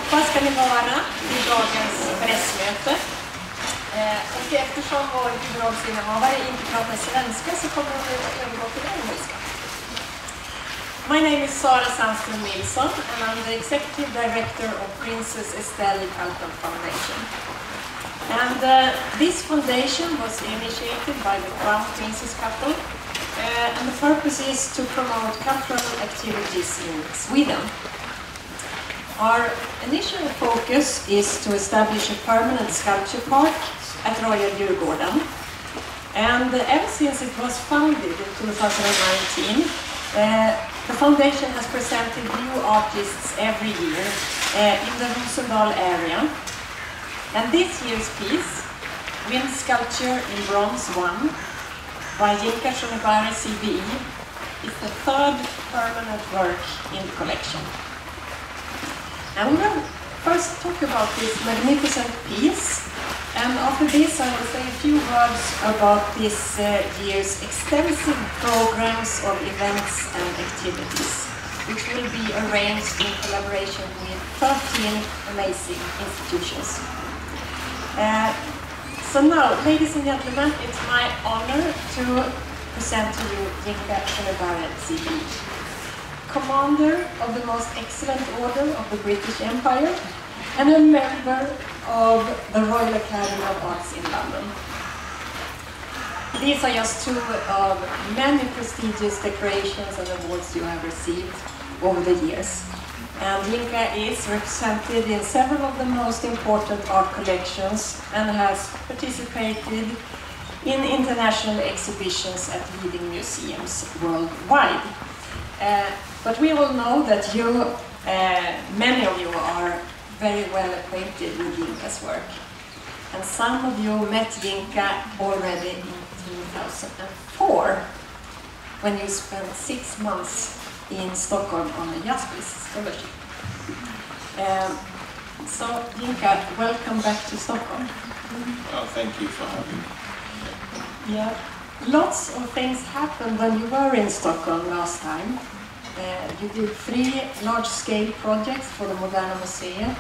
allihopa ska ni vara i dagens pressmöte. Och eftersom vår huvudrollsinnehavare inte pratar svenska så kommer vi att övergå till engelska. My name is Sara Sandström Nilsson and I'm the Executive Director of Princess Estelle Foundation. And this foundation was initiated by the Crown Princess couple and the purpose is to promote cultural activities in Sweden. Our initial focus is to establish a permanent sculpture park at Royal Djurgården. And ever since it was founded in 2019, the foundation has presented new artists every year in the Rosendal area. And this year's piece, Wind Sculpture in Bronze 1 by Yinka Shonibare CBE, is the third permanent work in the collection. And we will first talk about this magnificent piece, and after this I will say a few words about this year's extensive programs of events and activities, which will be arranged in collaboration with 13 amazing institutions. So now, ladies and gentlemen, it's my honor to present to you Yinka Shonibare CBE, Commander of the Most Excellent Order of the British Empire and a member of the Royal Academy of Arts in London. These are just two of many prestigious decorations and awards you have received over the years. And Yinka is represented in several of the most important art collections and has participated in international exhibitions at leading museums worldwide. But we all know that you, many of you are very well acquainted with Yinka's work. And some of you met Yinka already in 2004, when you spent 6 months in Stockholm on a Jaspis scholarship. So Yinka, welcome back to Stockholm. Well, thank you for having me. Yeah, lots of things happened when you were in Stockholm last time. You did 3 large-scale projects for the Moderna Museet,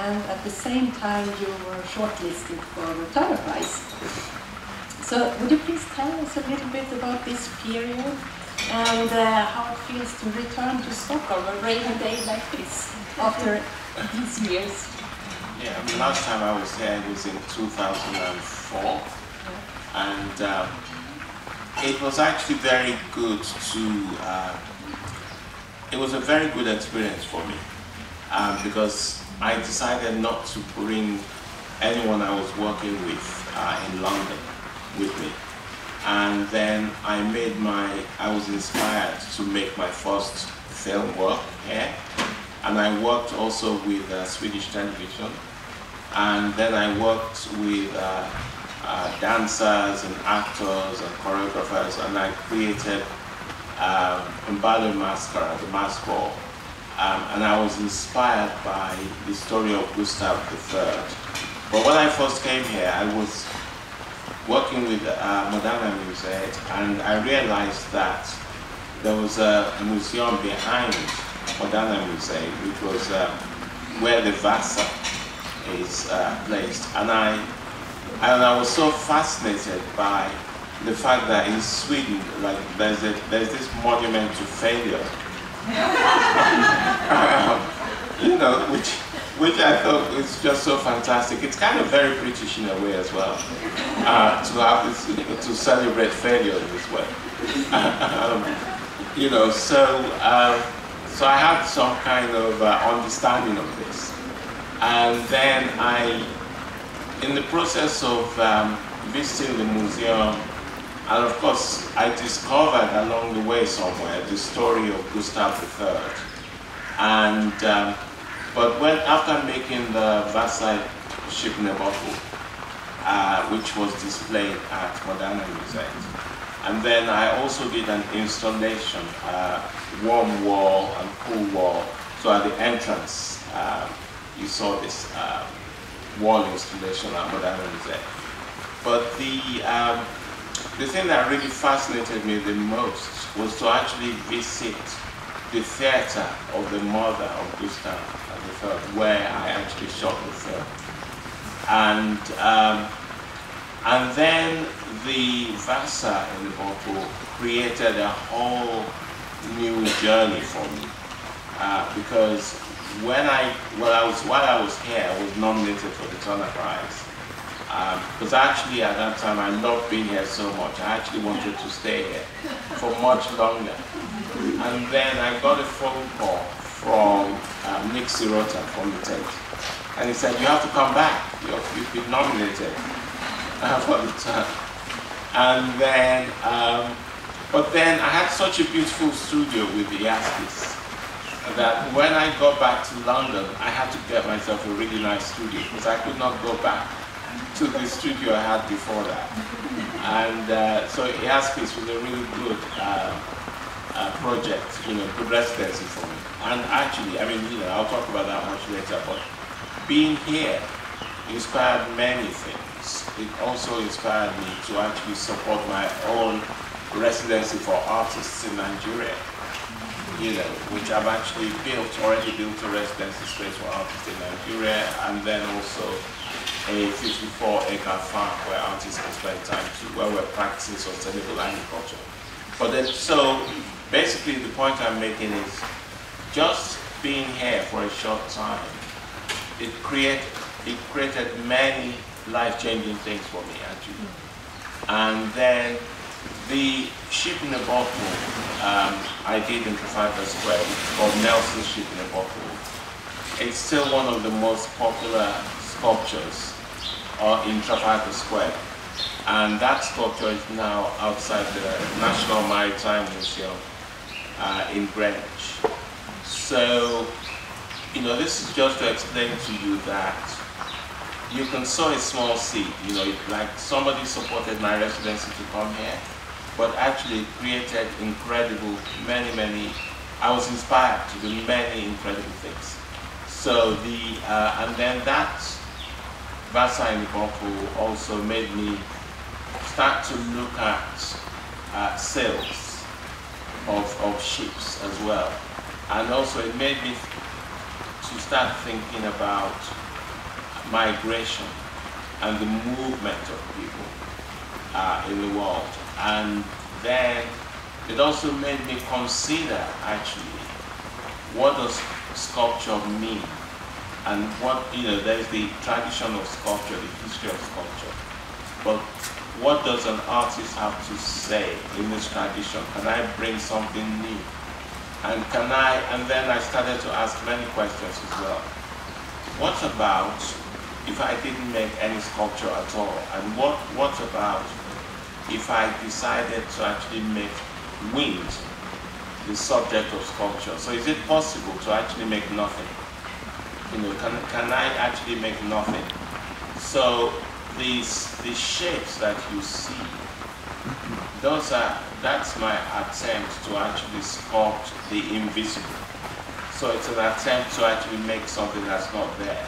and at the same time you were shortlisted for the Turner Prize. So would you please tell us a little bit about this period and how it feels to return to Stockholm a rainy day like this after these years? Yeah, the last time I was here was in 2004, and it was actually very good to. It was a very good experience for me because I decided not to bring anyone I was working with in London with me. And then I was inspired to make my first film work here. And I worked also with Swedish television. And then I worked with dancers and actors and choreographers, and I created Mbalo Mascara, the mask ball. And I was inspired by the story of Gustav III. But when I first came here, I was working with Moderna Museet, and I realized that there was a museum behind Moderna Museet, which was where the Vasa is placed. And I was so fascinated by the fact that in Sweden, like there's this monument to failure, you know, which I thought was just so fantastic. It's kind of very British in a way as well, to have this, to celebrate failure in this way. You know, so I had some kind of understanding of this, and then in the process of visiting the museum. And of course, I discovered along the way somewhere the story of Gustav III. And but after making the Versailles ship in a bottle, which was displayed at Moderna Museet, and then I also did an installation, warm wall and cool wall. So at the entrance, you saw this wall installation at Moderna Museet. But the thing that really fascinated me the most was to actually visit the theater of the mother of Gustav the film, where I actually shot the film. And then the Vasa in the bottle created a whole new journey for me, because while I was here, I was nominated for the Turner Prize. Because actually at that time I loved being here so much. I actually wanted to stay here for much longer. And then I got a phone call from Nick Sirota from the Tate. And he said, you have to come back. You've been nominated for the Turner. And then, but then I had such a beautiful studio with the Yaskis that when I got back to London, I had to get myself a really nice studio because I could not go back to the studio I had before that. And so Yaskis was a really good project, good residency for me. And actually, I mean, I'll talk about that much later, but being here inspired many things. It also inspired me to actually support my own residency for artists in Nigeria, which I've actually already built a residency space for artists in Nigeria, and then also a 54-acre farm where artists can spend time too, where we're practicing sustainable agriculture. But then, so basically the point I'm making is just being here for a short time, it created many life-changing things for me, actually. And then the ship in a bottle I did in Trafalgar Square, which is called Nelson's Ship in a Bottle. It's still one of the most popular sculptures in Trafalgar Square. And that sculpture is now outside the National Maritime Museum in Greenwich. So, this is just to explain to you that you can sow a small seed, like somebody supported my residency to come here, but actually created incredible, many, I was inspired to do many incredible things. So and then that Vasa in the bottle also made me start to look at sales of ships as well. And also it made me to start thinking about migration and the movement of people in the world. And then it also made me consider actually what does sculpture mean, and what, there's the tradition of sculpture, the history of sculpture, but what does an artist have to say in this tradition? Can I bring something new? And then I started to ask many questions as well. What about if I didn't make any sculpture at all? And what about if I decided to actually make wind the subject of sculpture? So is it possible to actually make nothing? Can I actually make nothing? So these shapes that you see, that's my attempt to actually sculpt the invisible. So it's an attempt to actually make something that's not there,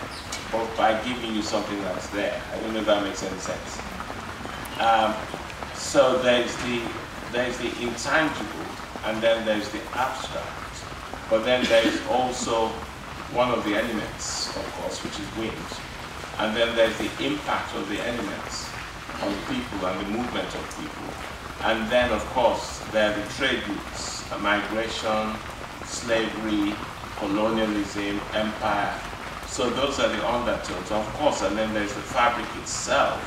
but by giving you something that's there. I don't know if that makes any sense. So there's the intangible, and then there's the abstract, but then there's also one of the elements, of course, which is wind. And then there's the impact of the elements on people and the movement of people. And then, of course, there are the trade routes, migration, slavery, colonialism, empire. So those are the undertones, of course. And then there's the fabric itself.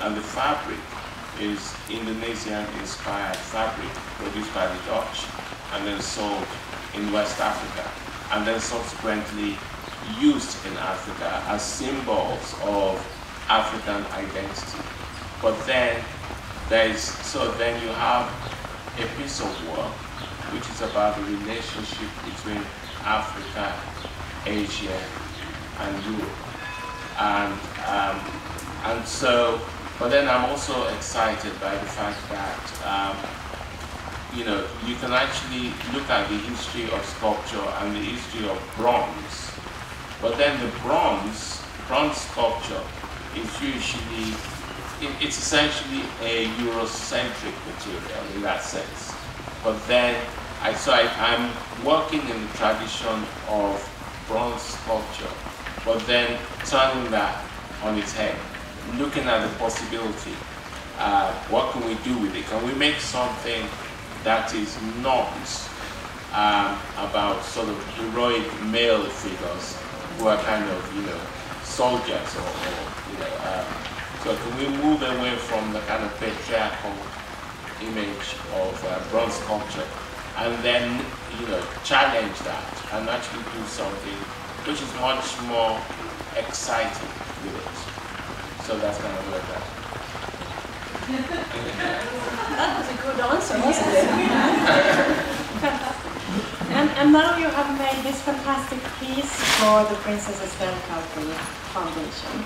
And the fabric is Indonesian-inspired fabric produced by the Dutch and then sold in West Africa, and then subsequently used in Africa as symbols of African identity. But then then you have a piece of work which is about the relationship between Africa, Asia, and Europe. And so, but then I'm also excited by the fact that you can actually look at the history of sculpture and the history of bronze. But then the bronze sculpture is usually, it's essentially a Eurocentric material in that sense. But then I'm working in the tradition of bronze sculpture, but then turning that on its head, looking at the possibility. What can we do with it? Can we make something that is not about sort of heroic male figures who are kind of, soldiers or so can we move away from the kind of patriarchal image of bronze sculpture and then, challenge that and actually do something which is much more exciting with it. So that's kind of where that. That was a good answer, wasn't it? Fantastic. And now you have made this fantastic piece for the Princess Estelle Cultural Foundation,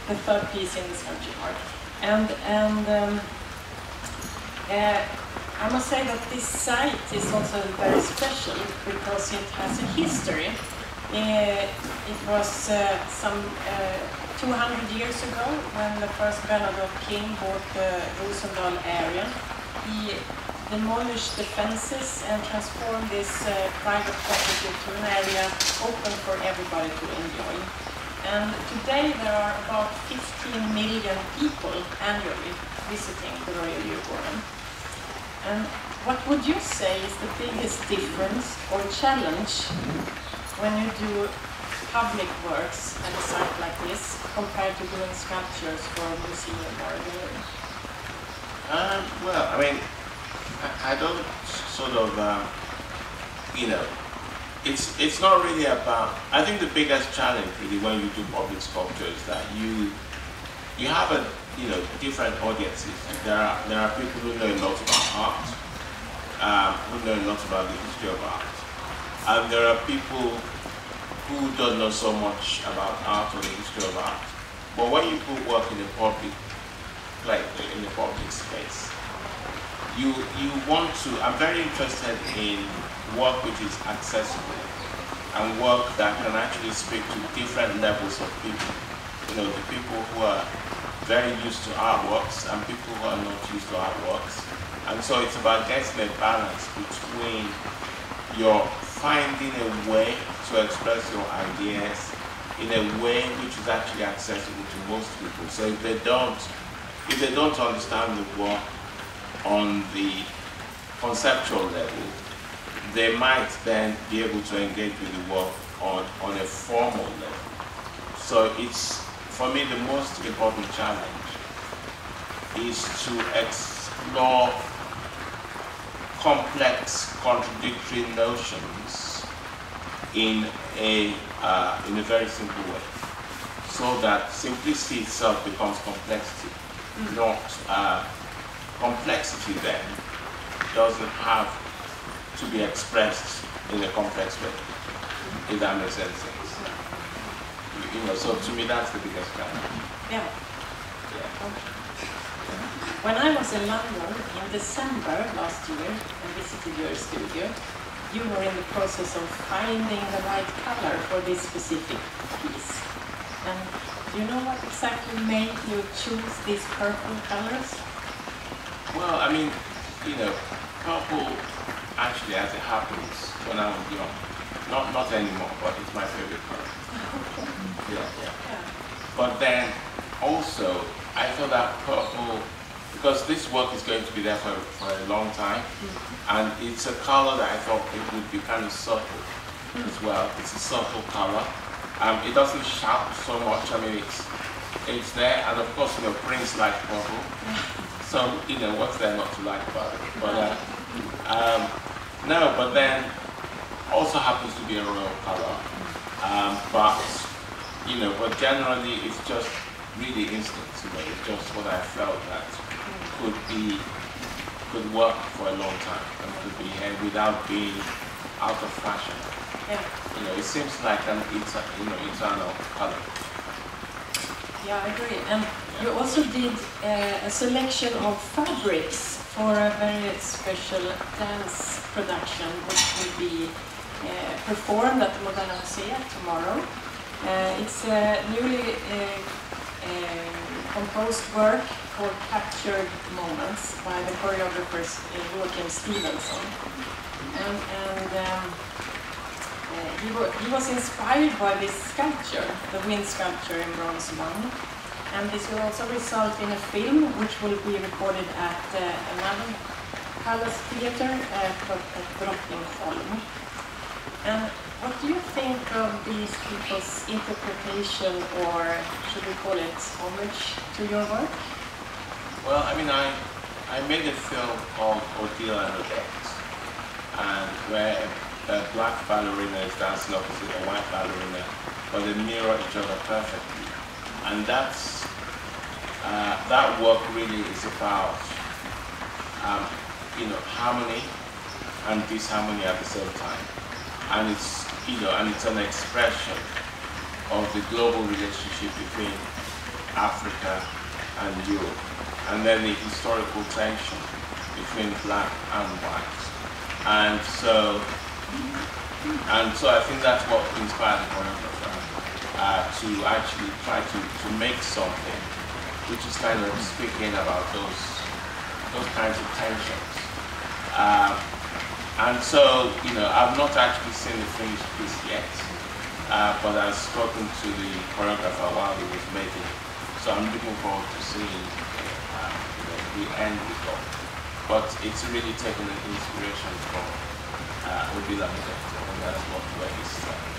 the third piece in the sculpture art. And I must say that this site is also very special because it has a history. It was some 200 years ago when the first Bernadotte king bought the Rosendal area. He demolished the fences and transformed this private property to an area open for everybody to enjoy. And today there are about 15 million people annually visiting the Royal Djurgården. And what would you say is the biggest difference or challenge when you do public works at a site like this compared to doing sculptures for a museum or a gallery? Well, I mean, I don't sort of, it's not really about, I think the biggest challenge really when you do public sculpture is that you have a, different audiences. There are people who know a lot about art, who know a lot about the history of art. And there are people who don't know so much about art or the history of art. But when you put work in the public, like in the public space, you want to, I'm very interested in work which is accessible and work that can actually speak to different levels of people. The people who are very used to artworks and people who are not used to artworks. And so it's about getting a balance between your finding a way to express your ideas in a way which is actually accessible to most people. So if they don't understand the work on the conceptual level, they might then be able to engage with the work on a formal level. So it's, for me, the most important challenge is to explore complex, contradictory notions in a very simple way, so that simplicity itself becomes complexity, not complexity then doesn't have to be expressed in a complex way, if that makes any sense. So to me that's the biggest challenge. Yeah. When I was in London in December last year and visited your studio, you were in the process of finding the right color for this specific piece. And do you know what exactly made you choose these purple colors? Well, I mean, purple actually, as it happens, when I was young, not anymore, but it's my favorite color. Yeah. But then also, I thought that purple, because this work is going to be there for a long time, and it's a color that I thought it would be kind of subtle as well. It's a subtle color. It doesn't shout so much. I mean, it's there, and of course, Prince liked purple. So, what's there not to like about it? But no, but then also happens to be a royal color. But generally, it's just really instinct. It's just what I felt that could work for a long time and could be here without being out of fashion. Yeah. It seems like an eternal color. Yeah, I agree. And you also did a selection of fabrics for a very special dance production which will be performed at the Moderna Museet tomorrow. It's a newly composed work called Captured Moments by the choreographers Joakim Stevenson. And he was inspired by this sculpture, the wind sculpture in bronze 1. And this will also result in a film which will be recorded at another Palace Theatre at Drottningholm. And what do you think of these people's interpretation, or should we call it homage to your work? Well, I mean, I made a film called Ordeal and Odette, and where a black ballerina is dancing opposite a white ballerina, but they mirror each other perfectly. And that's that work really is about harmony and disharmony at the same time, and it's it's an expression of the global relationship between Africa and Europe, and then the historical tension between black and white, and so I think that's what inspired the choreographer to actually try to make something which is kind of speaking about those kinds of tensions. And so, I've not actually seen the finished piece yet, but I've spoken to the choreographer while he was making it. So I'm looking forward to seeing the end result. But it's really taken an inspiration from Ordeal and Odette, and that's where he started.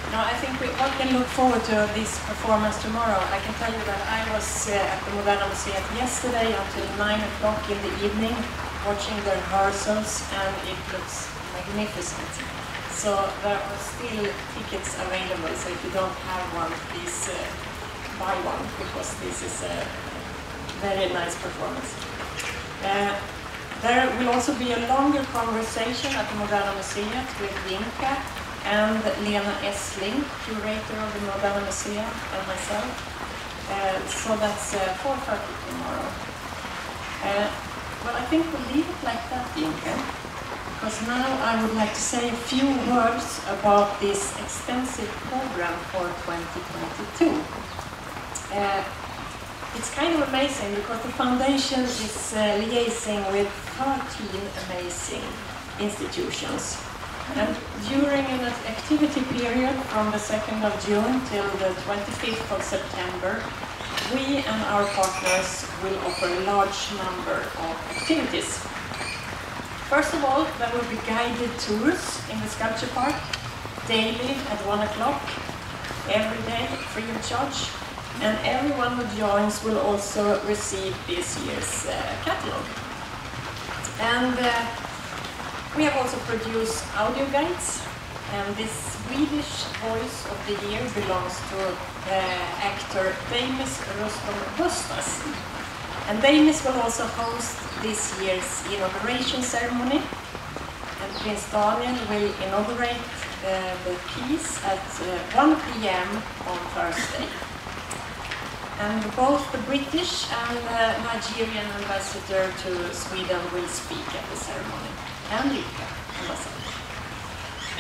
No, I think we all can look forward to this performance tomorrow. I can tell you that I was at the Moderna Museet yesterday until 9 o'clock in the evening, watching the rehearsals, and it looks magnificent. So there are still tickets available, so if you don't have one, please buy one, because this is a very nice performance. There will also be a longer conversation at the Moderna Museet with Yinka and Lena Essling, curator of the Moderna Museet, and myself. So that's 4:30 tomorrow. Well, I think we'll leave it like that, Yinka, because now I would like to say a few words about this extensive program for 2022. It's kind of amazing because the foundation is liaising with 13 amazing institutions. And during an activity period from the 2nd of June till the 25th of September, we and our partners will offer a large number of activities. First of all, there will be guided tours in the sculpture park, daily at 1 o'clock, every day, free of charge. And everyone who joins will also receive this year's catalog. And we have also produced audio guides, and this Swedish Voice of the Year belongs to actor Damis Bustas. And Damis will also host this year's inauguration ceremony, and Prince Daniel will inaugurate the piece at 1 p.m. on Thursday. And both the British and Nigerian ambassador to Sweden will speak at the ceremony, and Yinka and myself.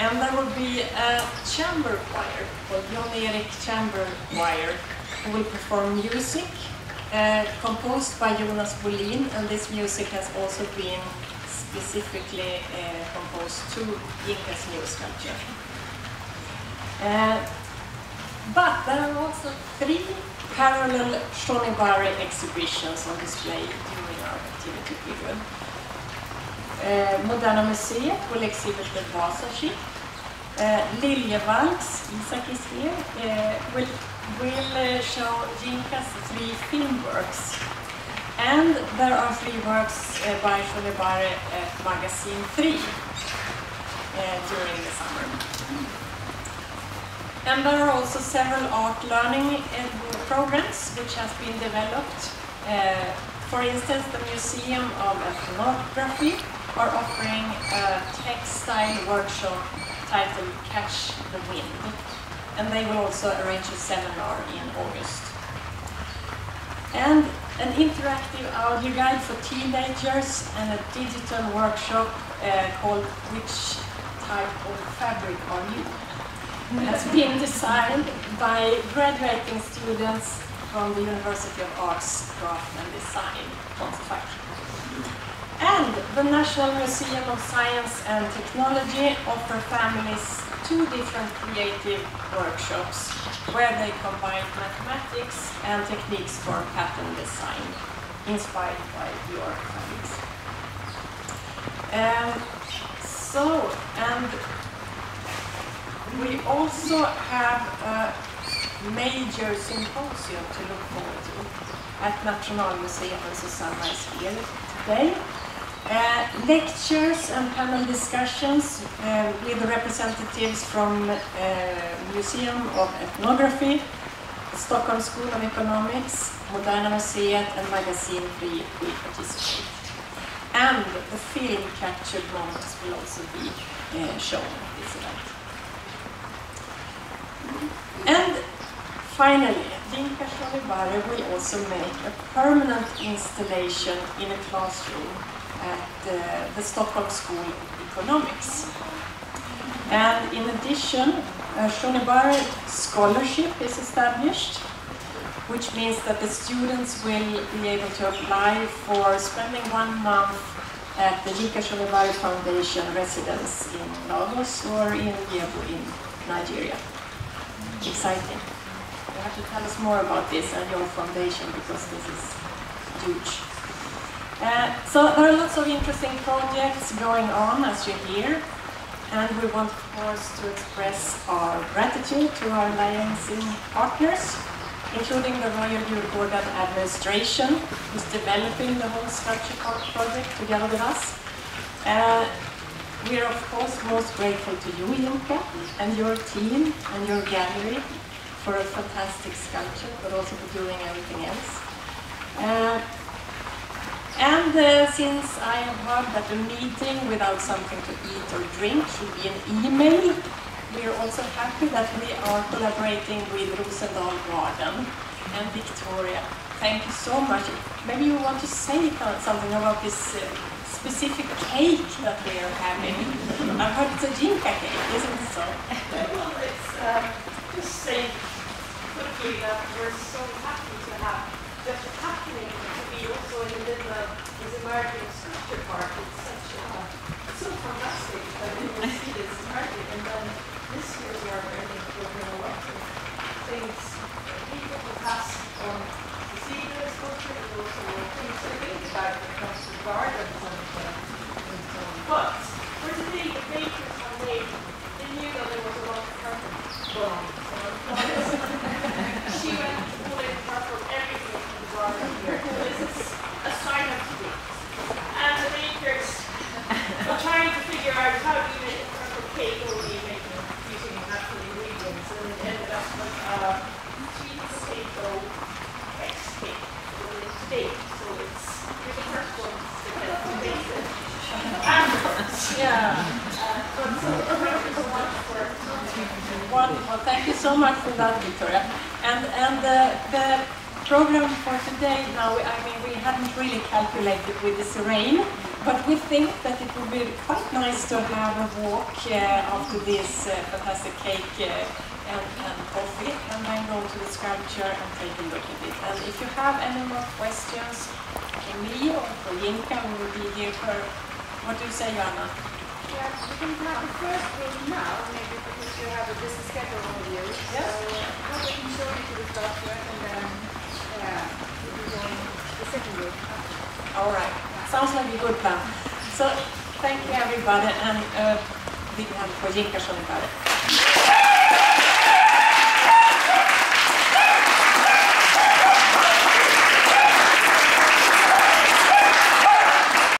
And there will be a chamber choir called Jon Erik Chamber Choir, who will perform music composed by Jonas Bolin, and this music has also been specifically composed to Yinka's new sculpture. But there are also 3 parallel Shonibare exhibitions on display during our activity period. Moderna Museet will exhibit the Vasa ship. Liljevalchs, Isak is here, will show Yinka's 3 film works. And there are 3 works by Shonibare at Magazine 3 during the summer. And there are also several art learning programs which have been developed. For instance, the Museum of Ethnography are offering a textile workshop titled Catch the Wind. And they will also arrange a seminar in August. And an interactive audio guide for teenagers and a digital workshop called Which Type of Fabric Are You? Has been designed by graduating students from the University of Arts, Craft and Design, Konstfack. And the National Museum of Science and Technology offer families 2 different creative workshops where they combine mathematics and techniques for pattern design, inspired by your families. And we also have a major symposium to look forward to at Nationalmuseum, and Susanna is here today. Lectures and panel discussions with representatives from Museum of Ethnography, Stockholm School of Economics, Moderna Museet and Magazine Fri will participate. And the film captured moments will also be shown at this event. And finally, Yinka Shonibare will also make a permanent installation in a classroom at the Stockholm School of Economics. And in addition, a Shonibare scholarship is established, which means that the students will be able to apply for spending 1 month at the Yinka Shonibare Foundation residence in Lagos or in Yebu in Nigeria. Exciting. You have to tell us more about this and your foundation, because this is huge. So there are lots of interesting projects going on, as you hear, and we want, of course, to express our gratitude to our licensing partners, including the Royal Djurgården administration, who's developing the whole sculpture project together with us. We are, of course, most grateful to you, Yinka, and your team and your gallery for a fantastic sculpture, but also for doing everything else. Since I have heard that a meeting without something to eat or drink should be an email, we are also happy that we are collaborating with Rosendal Garden and Victoria. Thank you so much. Maybe you want to say something about this specific cake that we are having. I've heard it's a Yinka cake, isn't it so? Well, it's just saying quickly that we're so happy to have just happening to be also in the middle of this emerging sculpture park. It's so fantastic that we will see this emerging, and then this year we are bringing a lot of things people to pass on to see the sculpture, and also things to think about when it comes to gardens and so on. But for today, the bakers have made, they knew that there was a lot of purple going on. She went to pull in purple everything in the garden here. So this is a sign of today. And the bakers were trying to figure out how do you make a purple cake, or do you make it using natural ingredients, and it ended up with sweet potato X cake with a steak. So it's you're the first one to get to taste it afterwards. Yeah. But so thank you so much for Wonderful. Thank you so much for that, Victoria. And the program for today now, I mean, we hadn't really calculated with this rain, but we think that it would be quite nice to have a walk after this fantastic cake and coffee, and then go to the sculpture and take a look at it. And if you have any more questions for me or for Yinka, we will be here for, what do you say, Joanna? Yeah, we can have the first group now, maybe because you have a busy schedule with you. Yes. So how we can show you to the sculpture, and then we will go in the second group. All right. Sounds like a good plan. So thank you, everybody, and big hand for Yinka Shonibare.